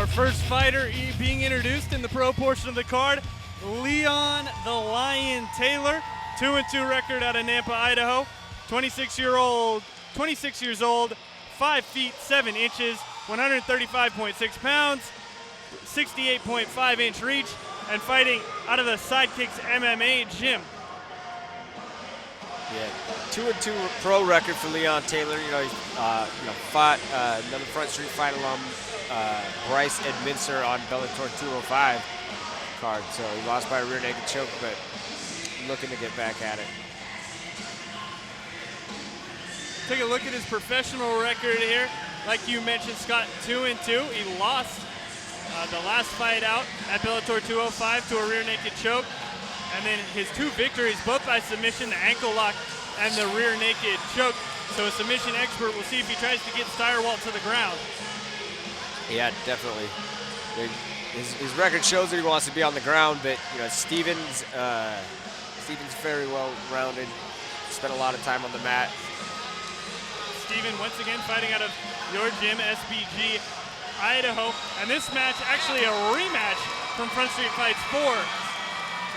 Our first fighter being introduced in the pro portion of the card, Leon the Lion Taylor, 2-2 record out of Nampa, Idaho, 26 years old, 5 feet 7 inches, 135.6 pounds, 68.5-inch reach, and fighting out of the Sidekicks MMA gym. Yeah, 2-2 pro record for Leon Taylor. He fought another Front Street Fight alum, Bryce Edminster, on Bellator 205 card. So he lost by a rear naked choke, but looking to get back at it. Take a look at his professional record here. Like you mentioned, Scott, 2-2. He lost the last fight out at Bellator 205 to a rear naked choke. And then his 2 victories, both by submission, the ankle lock and the rear naked choke. So a submission expert will see if he tries to get Stirewalt to the ground. Yeah, definitely. His record shows that he wants to be on the ground, but Steven's very well rounded. Spent a lot of time on the mat. Steven once again fighting out of your gym, SBG Idaho. And this match actually a rematch from Front Street Fights 4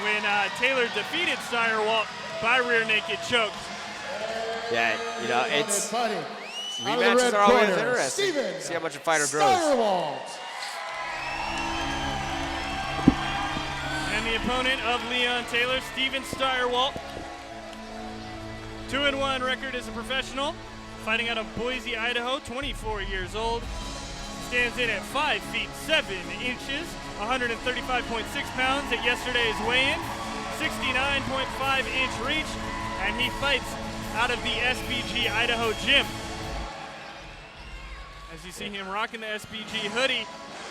when Taylor defeated Stirewalt by rear naked choke. Yeah, it's rematches are always interesting. See how much a fighter grows. And the opponent of Leon Taylor, Steven Stirewalt. 2-1 record as a professional. Fighting out of Boise, Idaho, 24 years old. Stands in at 5 feet 7 inches, 135.6 pounds at yesterday's weigh-in, 69.5-inch reach, and he fights out of the SBG Idaho gym. As you see him rocking the SBG hoodie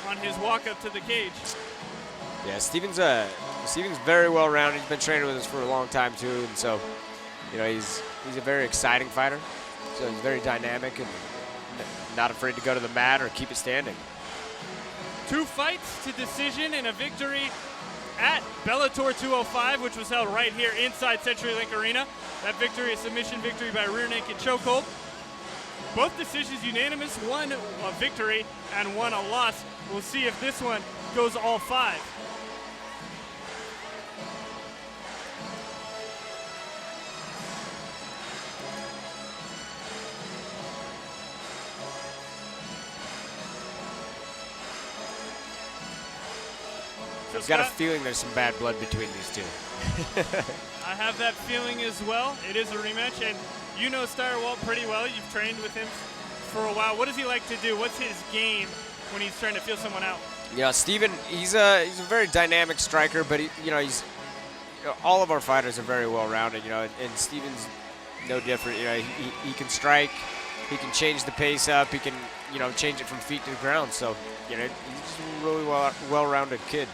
on his walk up to the cage. Yeah, Steven's very well rounded. He's been training with us for a long time too, and so he's a very exciting fighter. So he's very dynamic and not afraid to go to the mat or keep it standing. 2 fights to decision and a victory at Bellator 205, which was held right here inside CenturyLink Arena. That victory, a submission victory by rear naked chokehold. Both decisions unanimous, one a victory and one a loss. We'll see if this one goes all 5. I've got a feeling there's some bad blood between these two. I have that feeling as well. It is a rematch, and you know Stirewalt pretty well. You've trained with him for a while. What does he like to do? What's his game when he's trying to feel someone out? Yeah, Steven, he's a very dynamic striker, but he's all of our fighters are very well rounded, and Steven's no different. He can strike, he can change the pace up, he can change it from feet to the ground. So he's just a really well rounded kid.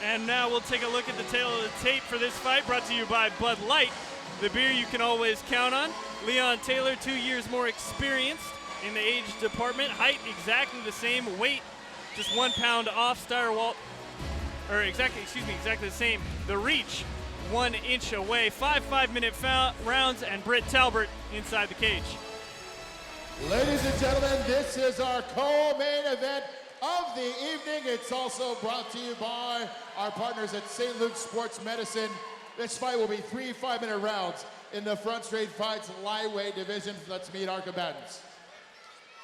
And now we'll take a look at the tail of the tape for this fight, brought to you by Bud Light, the beer you can always count on. Leon Taylor, 2 years more experienced in the age department. Height exactly the same. Weight just 1 pound off Stirewalt, exactly the same. The reach 1 inch away. 5 5-minute rounds, and Britt Talbert inside the cage. Ladies and gentlemen, this is our co-main event of the evening. It's also brought to you by our partners at St. Luke's Sports Medicine. This fight will be 3 5-minute rounds in the Front Street Fights lightweight division. Let's meet our combatants.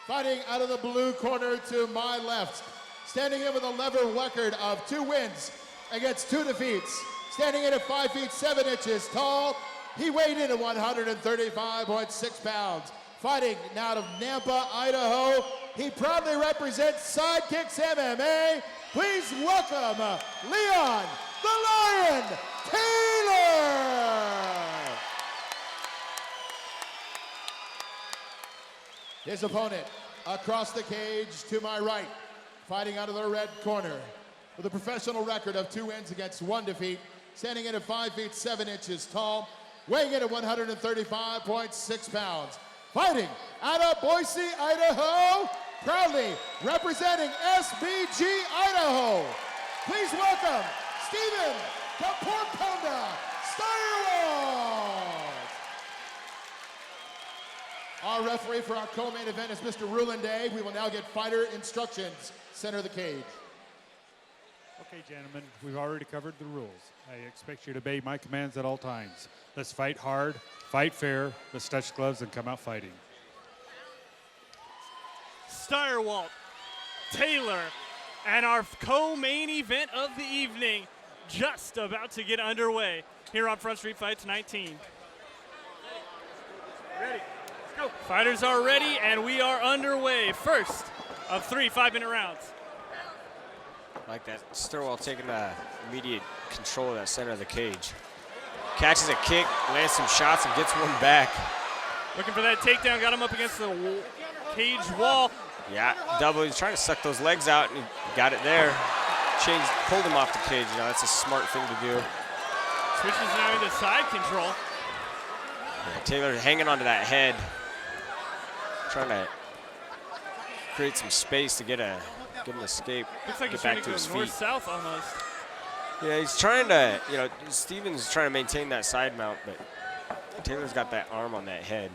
Fighting out of the blue corner to my left, standing in with a level record of 2 wins against 2 defeats, standing in at 5 feet 7 inches tall. He weighed in at 135.6 pounds. Fighting out of Nampa, Idaho, he proudly represents Sidekicks MMA. Please welcome Leon the Lion Taylor. His opponent across the cage to my right, fighting out of the red corner with a professional record of 2 wins against 1 defeat, standing in at 5 feet 7 inches tall, weighing in at 135.6 pounds. Fighting out of Boise, Idaho, proudly representing SBG Idaho. Please welcome Steven Kaporponda Stirewalt. Our referee for our co-main event is Mr. Ruland. We will now get fighter instructions. Center of the cage. Okay, gentlemen, we've already covered the rules. I expect you to obey my commands at all times. Let's fight hard, fight fair, let's touch gloves and come out fighting. Stirewalt, Taylor, and our co-main event of the evening just about to get underway here on Front Street Fights 19. Ready, let's go. Fighters are ready and we are underway. First of 3 5-minute rounds. Like that, Stirewalt taking immediate control of that center of the cage. Catches a kick, lands some shots, and gets one back. Looking for that takedown, got him up against the cage wall. Yeah, double, he's trying to suck those legs out, and he got it there. Pulled him off the cage, you know, that's a smart thing to do. Switches now into side control. Yeah, Taylor hanging onto that head, trying to create some space to get an escape, Looks like get he's back trying to his go feet. north-south almost. Yeah, he's trying to, you know, Stevens trying to maintain that side mount, but Taylor's got that arm on that head.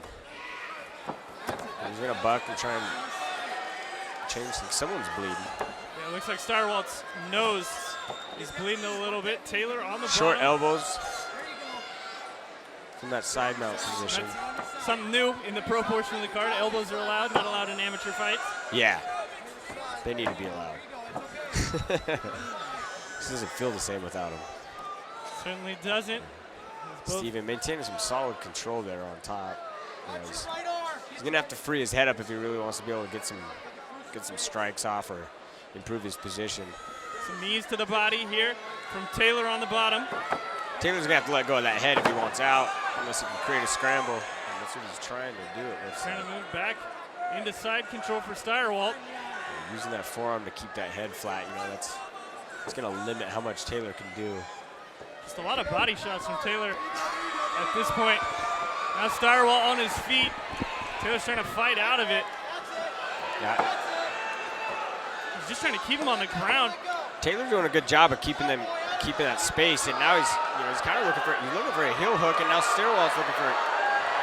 He's gonna buck and try and change things. Someone's bleeding. Yeah, it looks like Stirewalt's nose is bleeding a little bit. Taylor on the Short bottom. elbows from that side mount position. That's something new in the pro portion of the card. Elbows are allowed, not allowed in amateur fights. Yeah, they need to be allowed. This doesn't feel the same without him. Certainly doesn't. Steven maintaining some solid control there on top. You know, he's gonna have to free his head up if he really wants to be able to get some strikes off or improve his position. Some knees to the body here from Taylor on the bottom. Taylor's gonna have to let go of that head if he wants out, unless he can create a scramble. And that's what he's trying to do it with. Trying to move back into side control for Stirewalt. Using that forearm to keep that head flat, you know, it's gonna limit how much Taylor can do. Just a lot of body shots from Taylor at this point. Now Stirewalt on his feet. Taylor's trying to fight out of it. Yeah. He's just trying to keep him on the ground. Taylor's doing a good job of keeping that space, and now he's kind of looking for a heel hook, and now Stirewalt's looking for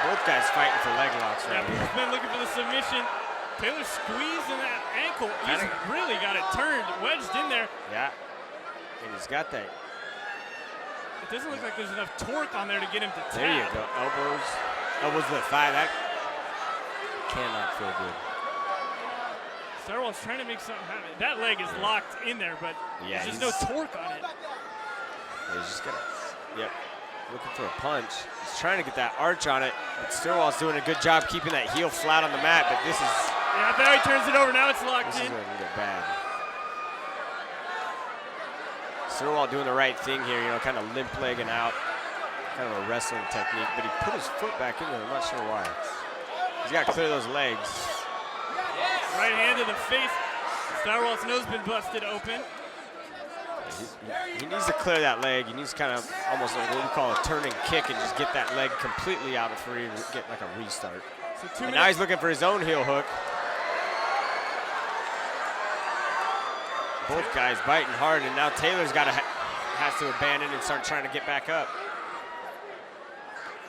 both guys fighting for leg locks right here. He's been looking for the submission. Taylor squeezing that ankle. He's really got it turned, wedged in there. Yeah, and he's got that. It doesn't look like there's enough torque on there to get him to tap. There you go, elbows to the thigh. That cannot feel good. Stirewalt's trying to make something happen. That leg is locked in there, but Yeah, there's just no torque on it. He's just looking for a punch. He's trying to get that arch on it, but Stirewalt's doing a good job keeping that heel flat on the mat, but this is... Yeah, there he turns it over. Now it's locked This in. is going to get bad. Stirewalt doing the right thing here, you know, kind of limp legging out. Kind of a wrestling technique, but he put his foot back in there. I'm not sure why. He's got to clear those legs. Right hand to the face. Stirewalt's nose been busted open. He needs to clear that leg. He needs kind of almost like what we call a turning kick and just get that leg completely out of free and get like a restart. So And now he's looking for his own heel hook. Both guys biting hard, and now Taylor's has to abandon and start trying to get back up.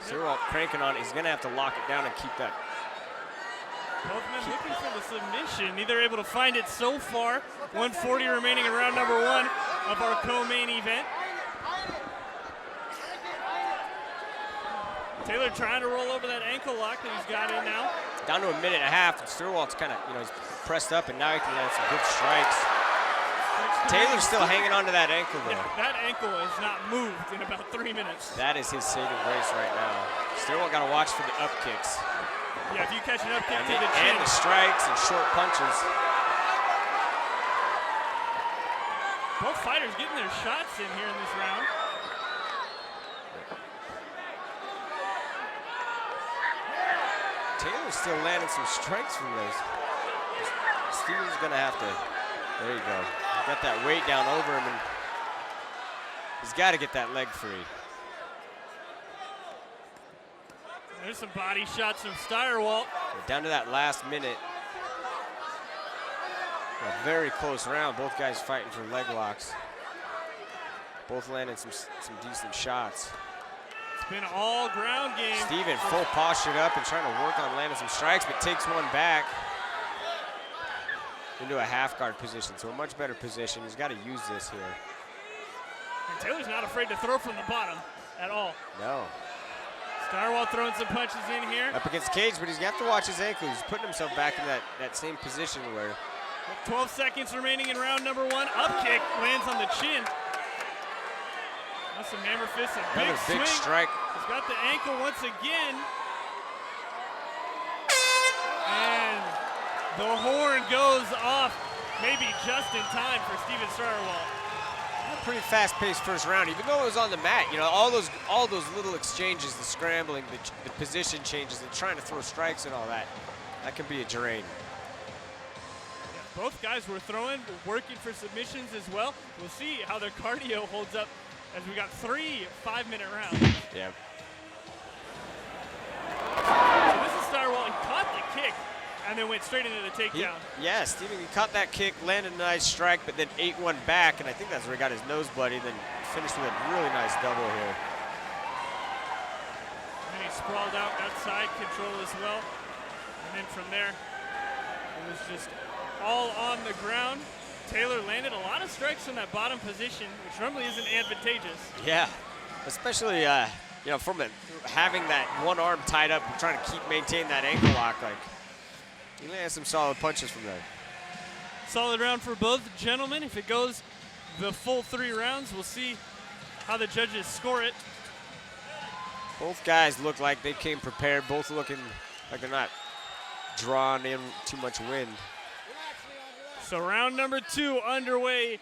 Stirewalt cranking on it. He's gonna have to lock it down and keep that. Both men looking for the submission. Neither able to find it so far. 140 remaining in round number 1 of our co-main event. Taylor trying to roll over that ankle lock that he's got in now. Down to a minute and a half, and Stirewalt's kind of, you know, he's pressed up, and now he can land some good strikes. Taylor's still hanging on to that ankle, though. Yeah, that ankle has not moved in about 3 minutes. That is his saving grace right now. Stirewalt got to watch for the up kicks. Yeah, if you catch an up kick to the And chin. the strikes and short punches. Both fighters getting their shots in here in this round. Taylor's still landing some strikes from those. Steven's gonna have to, there you go. He got that weight down over him, and he's got to get that leg free. There's some body shots from Stirewalt. Down to that last minute. A very close round. Both guys fighting for leg locks. Both landing some decent shots. been all ground game. Steven full postured up and trying to work on landing some strikes, but takes one back into a half guard position. So a much better position. He's got to use this here. And Taylor's not afraid to throw from the bottom at all. No. Stirewalt throwing some punches in here. Up against Cage, but he's got to watch his ankle. He's putting himself back in that same position where. 12 seconds remaining in round number 1. Up kick lands on the chin. That's some hammer fists, a big big swing. strike. He's got the ankle once again. And the horn goes off, maybe just in time for Steven Stirewalt. Pretty fast-paced first round, even though it was on the mat. You know, all those little exchanges, the scrambling, the position changes, and trying to throw strikes and all that. That can be a drain. Yeah, both guys were throwing, working for submissions as well. We'll see how their cardio holds up as we got 3 5-minute rounds. Yeah. So this is Stirewalt. He caught the kick and then went straight into the takedown. Yeah, Steven, he caught that kick, landed a nice strike, but then ate one back, and I think that's where he got his nose bloody, then finished with a really nice double here. And then he sprawled out, got side control as well. And then from there, it was just all on the ground. Taylor landed a lot of strikes from that bottom position, which normally isn't advantageous. Yeah, especially you know, from having that one arm tied up and trying to maintain that ankle lock. Like, he landed some solid punches from there. Solid round for both gentlemen. If it goes the full 3 rounds, we'll see how the judges score it. Both guys look like they came prepared, both looking like they're not drawn in too much wind. So round number 2 underway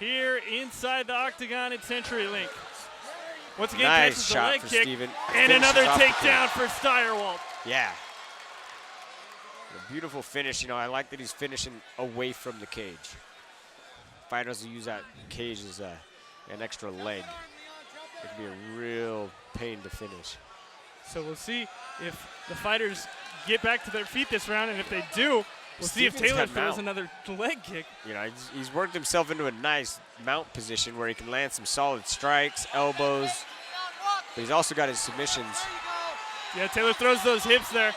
here inside the octagon at CenturyLink. Once again, Nice catches the shot leg for kick, Steven. and Finishes another off the takedown for Stirewalt. Yeah. A beautiful finish. You know, I like that he's finishing away from the cage. Fighters will use that cage as an extra leg. It can be a real pain to finish. So we'll see if the fighters get back to their feet this round, and if they do, we'll see if Taylor throws another leg kick. You know, he's worked himself into a nice mount position where he can land some solid strikes, elbows, but he's also got his submissions. Yeah, Taylor throws those hips there.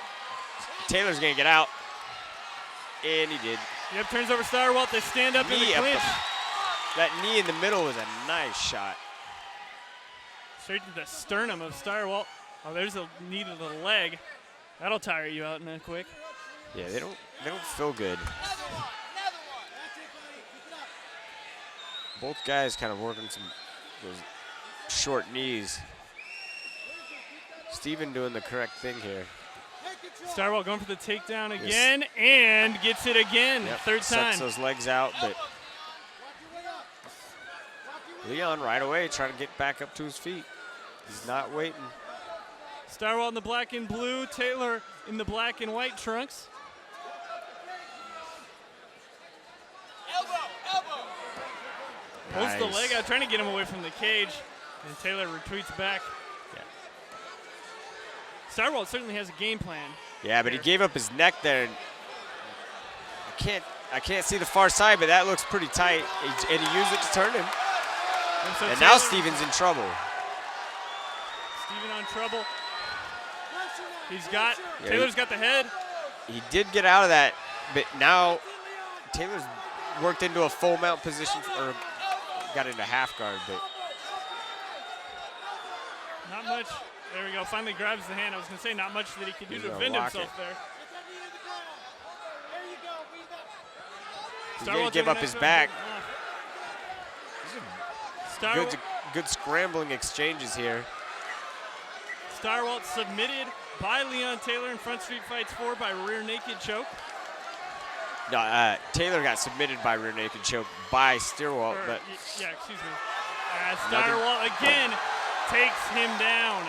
Taylor's gonna get out, and he did. Yep, turns over Stirewalt. They stand up in the Knee clinch. that knee in the middle was a nice shot. Straight to the sternum of Stirewalt. Oh, there's a knee to the leg. That'll tire you out in a quick. Yeah, they don't feel good. Both guys kind of working those short knees. Steven doing the correct thing here. Stirewalt going for the takedown again and gets it again. Yep, Third time. sets those legs out, but Leon right away trying to get back up to his feet. He's not waiting. Stirewalt in the black and blue, Taylor in the black and white trunks. Pulls the leg out, trying to get him away from the cage, and Taylor retreats back. Yeah. Stirewalt certainly has a game plan. Yeah, but he gave up his neck there. And I can't see the far side, but that looks pretty tight. And he used it to turn him. And now Steven's in trouble. Steven on trouble. Taylor's got the head. He did get out of that, but now Taylor's worked into a full mount position, or got into half guard, but. Not much. There we go. Finally grabs the hand. I was going to say not much that he could do to defend himself there. He's going to give up his back. Good scrambling exchanges here. Stirewalt submitted by Leon Taylor in Front Street Fights 4 by rear naked choke. No, Taylor got submitted by rear naked choke by Stirewalt, but yeah, excuse me. Stirewalt again takes him down.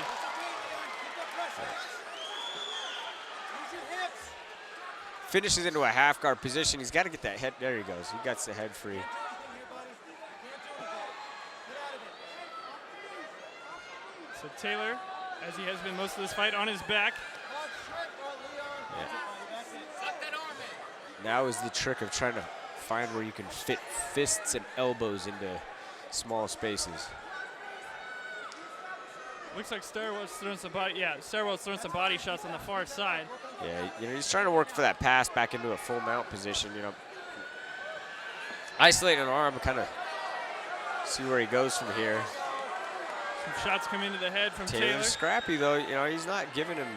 Finishes into a half guard position. He's got to get that head. There he goes. He gets the head free. So Taylor, as he has been most of this fight, on his back. Yeah. Now is the trick of trying to find where you can fit fists and elbows into small spaces. Looks like Stirewalt's throwing some body. Yeah, Stirewalt's throwing some body shots on the far side. Yeah, you know, he's trying to work for that pass back into a full mount position. You know, isolate an arm, kind of see where he goes from here. Some shots come into the head from Taylor. Taylor's scrappy though. You know, he's not giving him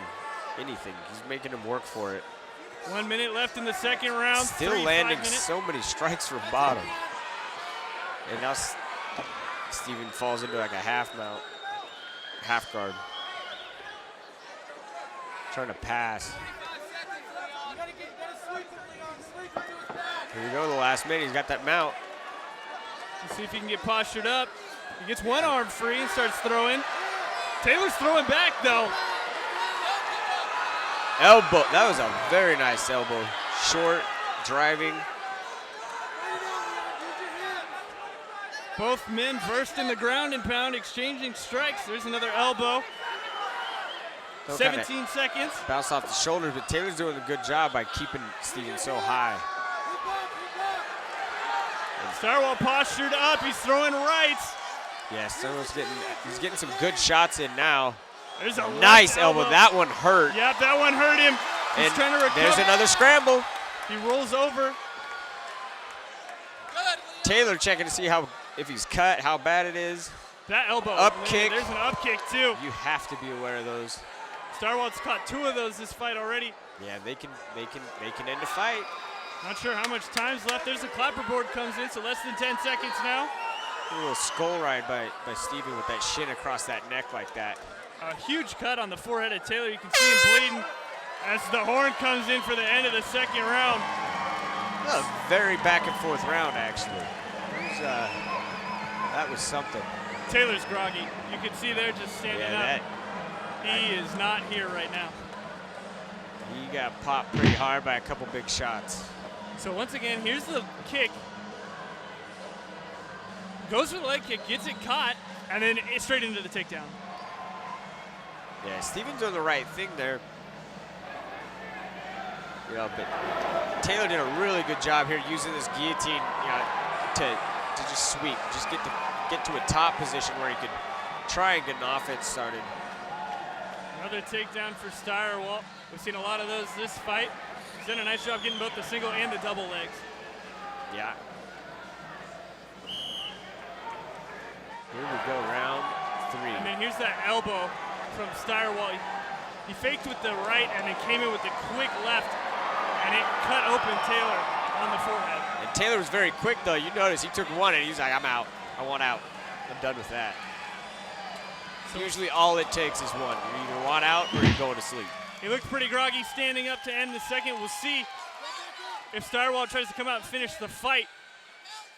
anything. He's making him work for it. 1 minute left in the second round. Still landing so many strikes from bottom. And now Steven falls into like a half mount, half guard. Trying to pass. Here we go, the last minute. He's got that mount. Let's see if he can get postured up. He gets one arm free and starts throwing. Taylor's throwing back though. Elbow, that was a very nice elbow. Short, driving. Both men versed in the ground and pound, exchanging strikes. There's another elbow. 17 seconds. Bounce off the shoulders, but Taylor's doing a good job by keeping Steven so high. Stirewalt postured up, he's throwing rights. Yeah, he's getting some good shots in now. There's a nice elbow. That one hurt. Yep, that one hurt him. He's trying to recover. There's another scramble. He rolls over. Taylor checking to see if he's cut, how bad it is. That elbow. Up man, kick. There's an up kick too. You have to be aware of those. Stirewalt's caught 2 of those this fight already. Yeah, they can end a fight. Not sure how much time's left. There's a clapperboard comes in, so less than 10 seconds now. A little skull ride by Steven with that shin across that neck like that. A huge cut on the forehead of Taylor. You can see him bleeding as the horn comes in for the end of the second round. A very back and forth round, actually. That was something. Taylor's groggy. You can see there just standing up. He is not here right now. He got popped pretty hard by a couple big shots. So once again, here's the kick. Goes for the leg kick, gets it caught, and then straight into the takedown. Yeah, Steven's doing the right thing there. You know, but Taylor did a really good job here using this guillotine, you know, to just sweep, just get to a top position where he could try and get an offense started. Another takedown for Stirewalt. We've seen a lot of those this fight. He's done a nice job getting both the single and the double legs. Yeah. Here we go, round 3. And then here's that elbow from Stirewalt. He faked with the right and then came in with the quick left, and it cut open Taylor on the forehead. And Taylor was very quick, though. You notice he took one, and he's like, I'm out. I want out. I'm done with that. So usually all it takes is one. You either want out or you're going to sleep. He looked pretty groggy standing up to end the second. We'll see if Stirewalt tries to come out and finish the fight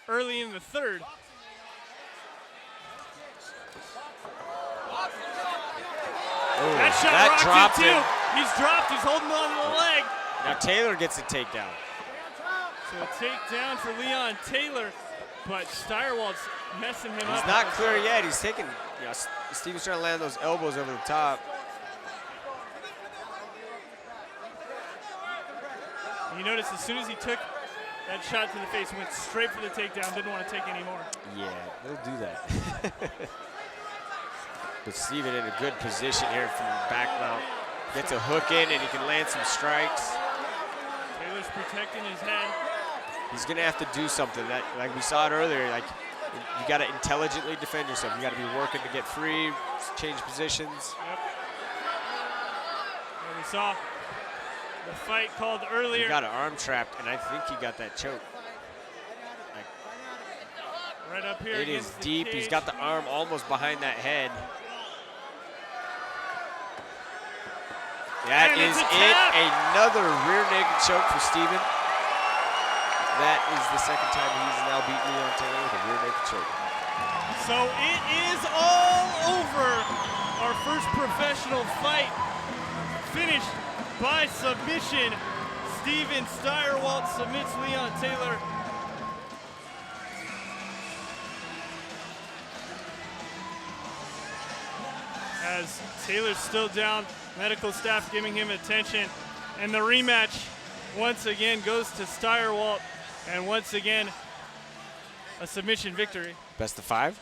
early in the third. Ooh, that shot rocked it too. He's dropped, he's holding on to the leg. Now Taylor gets a takedown. So a takedown for Leon Taylor, but Stirewalt's messing him up. He's not clear yet. He's taking, you know, Steven's trying to land those elbows over the top. You notice as soon as he took that shot to the face, he went straight for the takedown, didn't want to take any more. Yeah, he'll do that. But Steven in a good position here from the back mount. Gets a hook in and he can land some strikes. Taylor's protecting his head. He's gonna have to do something. That, like we saw it earlier, like you gotta intelligently defend yourself. You gotta be working to get free, change positions. Yep. And we saw the fight called earlier. He got an arm trapped, and I think he got that choke. Like, right up here. It is deep. He's got the arm almost behind that head. That is it. Another rear naked choke for Steven. That is the second time he's now beaten Leon Taylor with a rear naked choke. So it is all over. Our first professional fight finished by submission. Steven Stirewalt submits Leon Taylor. As Taylor's still down, medical staff giving him attention. And the rematch once again goes to Stirewalt. And once again, a submission victory. Best of 5?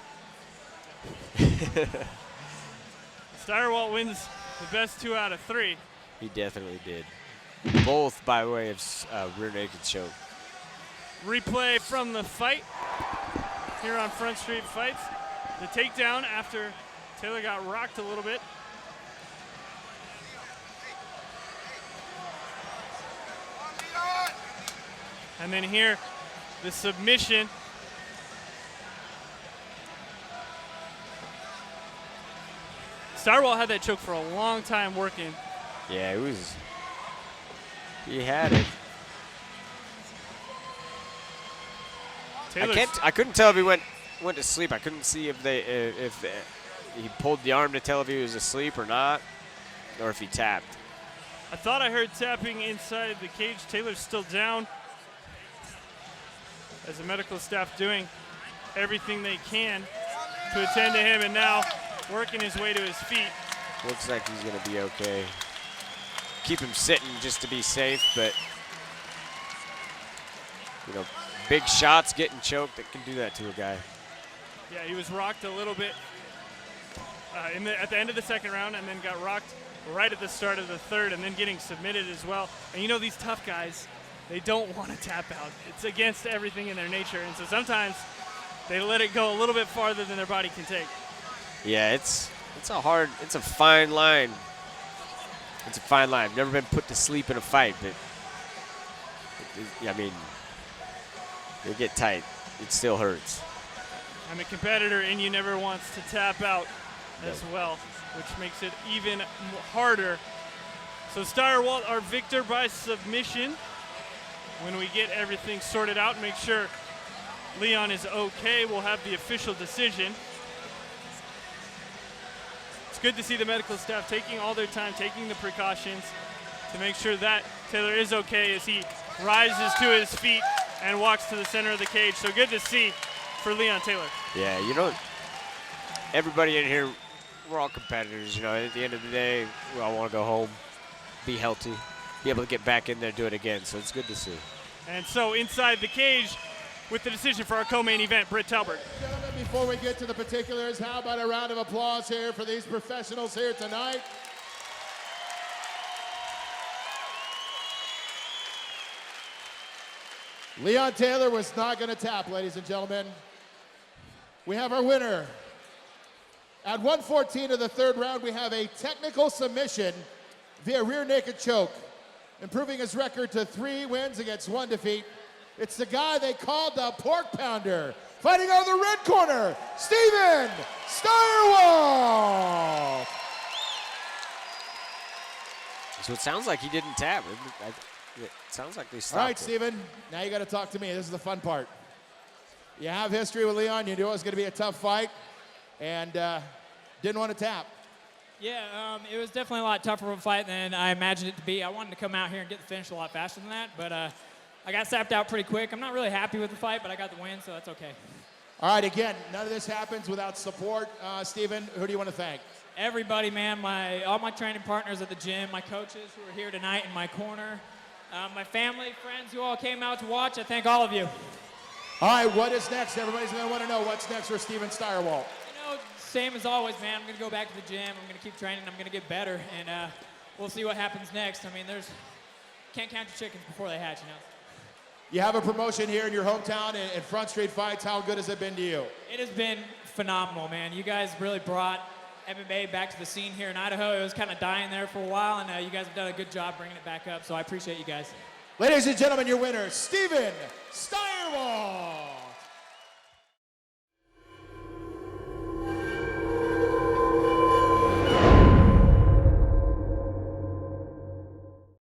Stirewalt wins the best 2 out of 3. He definitely did. Both by way of rear naked choke. Replay from the fight here on Front Street Fights. The takedown after Taylor got rocked a little bit. And then here, the submission. Stirewalt had that choke for a long time working. Yeah, he had it. I couldn't tell if he went to sleep. I couldn't see if he pulled the arm to tell if he was asleep or not, or if he tapped. I thought I heard tapping inside the cage. Taylor's still down. As the medical staff doing everything they can to attend to him, and now working his way to his feet. Looks like he's going to be okay. Keep him sitting just to be safe, but big shots getting choked, that can do that to a guy. Yeah, he was rocked a little bit at the end of the second round, and then got rocked right at the start of the third, and then getting submitted as well. And these tough guys, they don't want to tap out. It's against everything in their nature, and so sometimes they let it go a little bit farther than their body can take. Yeah, it's a fine line. It's a fine line. I've never been put to sleep in a fight, but they get tight. It still hurts. I'm a competitor, and you never wants to tap out as well, which makes it even harder. So Stirewalt, our victor by submission. When we get everything sorted out and make sure Leon is okay, we'll have the official decision. It's good to see the medical staff taking all their time, taking the precautions to make sure that Taylor is okay as he rises to his feet and walks to the center of the cage. So good to see for Leon Taylor. Yeah, everybody in here, we're all competitors. At the end of the day, we all want to go home, be healthy, be able to get back in there, do it again. So it's good to see. And so inside the cage with the decision for our co-main event, Britt Talbert. Gentlemen, before we get to the particulars, how about a round of applause here for these professionals here tonight? Leon Taylor was not going to tap, ladies and gentlemen. We have our winner. At 1:14 of the third round, we have a technical submission via rear naked choke, improving his record to 3 wins against 1 defeat. It's the guy they called the pork pounder. Fighting out of the red corner, Steven Stirewalt. So it sounds like he didn't tap. It sounds like they stopped. All right, Steven, now you got to talk to me. This is the fun part. You have history with Leon. You knew it was going to be a tough fight, and didn't want to tap. Yeah, it was definitely a lot tougher of a fight than I imagined it to be. I wanted to come out here and get the finish a lot faster than that, but I got sapped out pretty quick. I'm not really happy with the fight, but I got the win, so that's okay. All right, again, none of this happens without support. Steven, who do you want to thank? Everybody, man, all my training partners at the gym, my coaches who are here tonight in my corner, my family, friends who all came out to watch. I thank all of you. All right, what is next? Everybody's going to want to know what's next for Steven Stirewalt. Same as always, man. I'm going to go back to the gym. I'm going to keep training. I'm going to get better, and we'll see what happens next. I mean, can't count your chickens before they hatch, You have a promotion here in your hometown in Front Street Fights. How good has it been to you? It has been phenomenal, man. You guys really brought MMA back to the scene here in Idaho. It was kind of dying there for a while, and you guys have done a good job bringing it back up, so I appreciate you guys. Ladies and gentlemen, your winner, Steven Stirewalt.